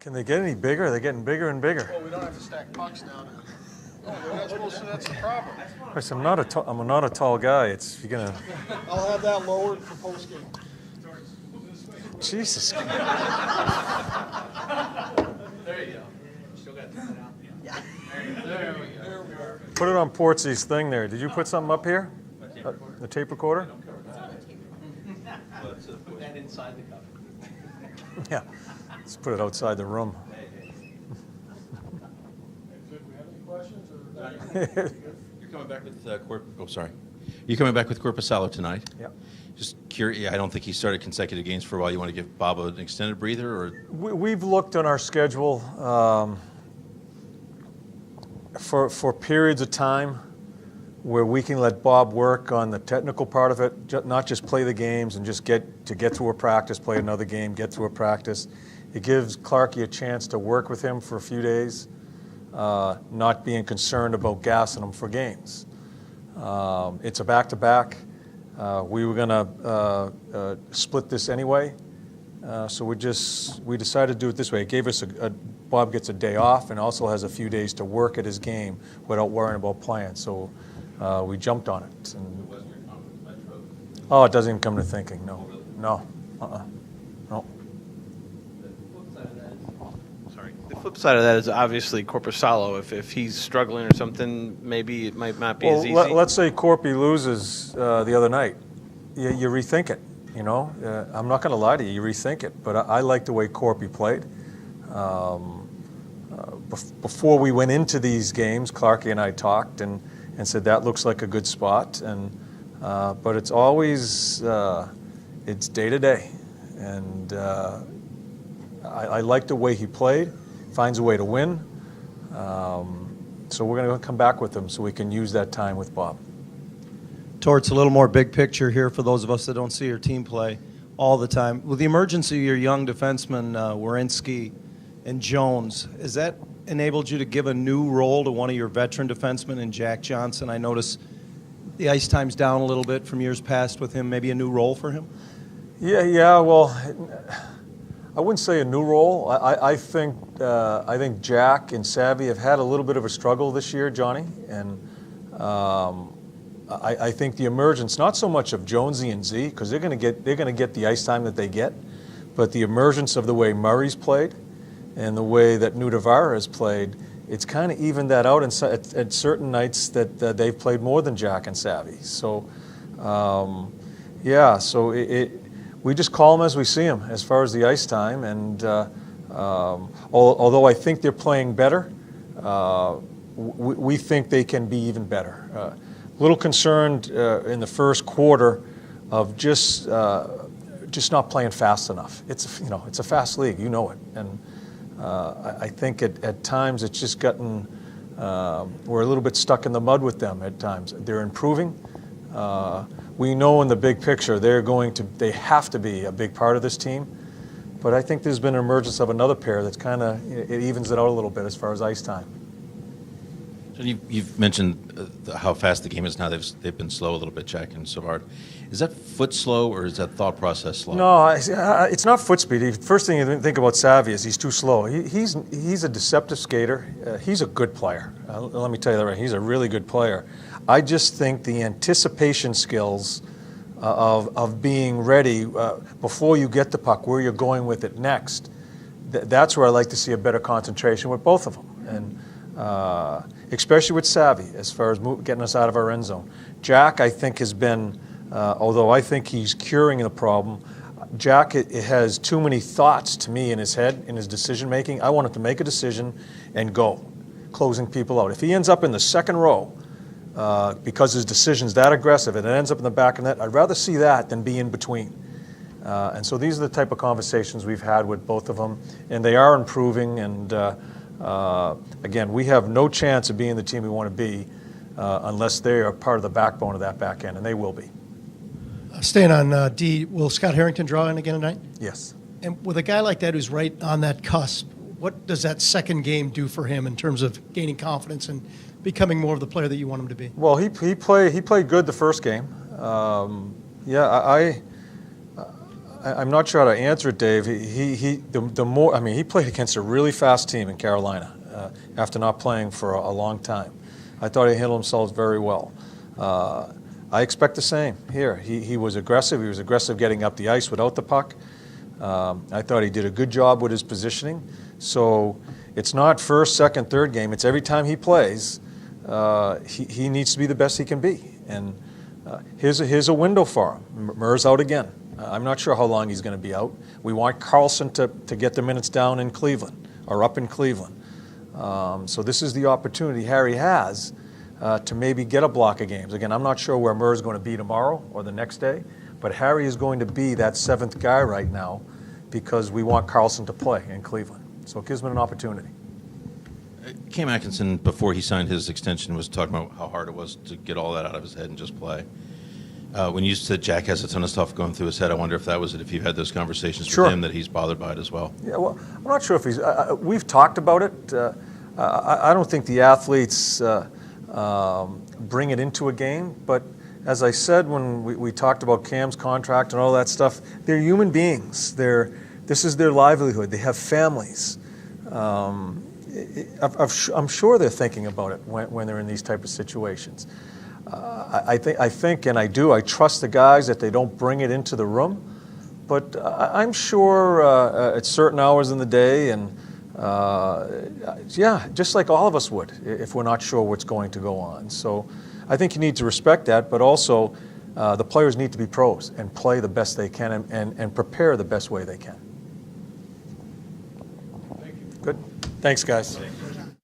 Can they get any bigger? They're getting bigger and bigger. Well, we don't have to stack pucks now. That's the problem. Chris, I'm not a tall guy. It's you're gonna. I'll have that lowered for post game. Jesus. There you go. Still got that out. Yeah. There we go. Put it on Portsy's thing there. Did you put something up here? The tape recorder? Put that inside the cup. Yeah. Let's put it outside the room. You're coming back with You're coming back with Corpusalo tonight. Yeah. Just curious. I don't think he started consecutive games for a while. You want to give Bob an extended breather, or We've looked on our schedule for periods of time where we can let Bob work on the technical part of it, not just play the games and just get through a practice, play another game, get through a practice. It gives Clarkie a chance to work with him for a few days, not being concerned about gassing him for games. It's a back-to-back. We were going to split this anyway, so we decided to do it this way. It gave us Bob gets a day off and also has a few days to work at his game without worrying about playing. So we jumped on it. And, oh, it doesn't even come to thinking. No. No. No. The flip side of that is obviously Corpusalo. If he's struggling or something, maybe it might not be as easy. Let's say Corpy loses the other night. You rethink it. You know, I'm not going to lie to you. You rethink it. But I like the way Corpy played. Before we went into these games, Clarkie and I talked and said that looks like a good spot. But it's always it's day to day, and I like the way he played. Finds a way to win. So we're going to come back with him so we can use that time with Bob. Torts, a little more big picture here for those of us that don't see your team play all the time. With the emergence of your young defensemen, Werenski and Jones, has that enabled you to give a new role to one of your veteran defensemen in Jack Johnson? I notice the ice time's down a little bit from years past with him. Maybe a new role for him? Yeah. Well, I wouldn't say a new role. I think Jack and Savvy have had a little bit of a struggle this year, Johnny, and I think the emergence, not so much of Jonesy and Z, because they're going to get the ice time that they get, but the emergence of the way Murray's played and the way that Nudavara has played, it's kind of evened that out at certain nights that they've played more than Jack and Savvy. So, we just call them as we see them as far as the ice time. And although I think they're playing better, we think they can be even better. A little concerned in the first quarter of just not playing fast enough. It's a fast league, you know it, and I think at times it's just gotten we're a little bit stuck in the mud with them at times. They're improving. We know in the big picture they have to be a big part of this team, but I think there's been an emergence of another pair that's kind of it evens it out a little bit as far as ice time. So you've mentioned how fast the game is now. They've been slow a little bit, Jack and Savard. Is that foot slow or is that thought process slow? No, it's not foot speed. First thing you think about Savvy is he's too slow. He's a deceptive skater. He's a good player. Let me tell you that right. He's a really good player. I just think the anticipation skills of being ready before you get the puck, where you're going with it next, that's where I like to see a better concentration with both of them. And especially with Savvy, as far as getting us out of our end zone. Jack, I think, has been, although I think he's curing the problem, Jack has too many thoughts to me in his head, in his decision-making. I want him to make a decision and go, closing people out. If he ends up in the second row because his decision's that aggressive and it ends up in the back of the net, I'd rather see that than be in between. And so these are the type of conversations we've had with both of them, and they are improving. And again, we have no chance of being the team we want to be unless they are part of the backbone of that back end, and they will be. Staying on D, will Scott Harrington draw in again tonight? Yes. And with a guy like that who's right on that cusp, what does that second game do for him in terms of gaining confidence and becoming more of the player that you want him to be? Well, he played good the first game. I'm not sure how to answer it, Dave. The more, I mean, he played against a really fast team in Carolina after not playing for a long time. I thought he handled himself very well. I expect the same here. He was aggressive. He was aggressive getting up the ice without the puck. I thought he did a good job with his positioning. So it's not first, second, third game. It's every time he plays, he needs to be the best he can be. And here's a window for him. Murr's out again. I'm not sure how long he's going to be out. We want Carlson to get the minutes down in Cleveland or up in Cleveland. So this is the opportunity Harry has to maybe get a block of games. Again, I'm not sure where Murr's going to be tomorrow or the next day, but Harry is going to be that seventh guy right now because we want Carlson to play in Cleveland. So it gives him an opportunity. Cam Atkinson, before he signed his extension, was talking about how hard it was to get all that out of his head and just play. When you said Jack has a ton of stuff going through his head, I wonder if that was it, if you had those conversations Sure. with him, that he's bothered by it as well. Yeah, well, I'm not sure if he's. We've talked about it. I don't think the athletes bring it into a game, but as I said when we talked about Cam's contract and all that stuff, they're human beings. This is their livelihood. They have families. I'm sure they're thinking about it when they're in these type of situations. I think, and I do. I trust the guys that they don't bring it into the room, but I'm sure at certain hours in the day, and yeah, just like all of us would if we're not sure what's going to go on. So I think you need to respect that, but also the players need to be pros and play the best they can and prepare the best way they can. Good. Thanks, guys.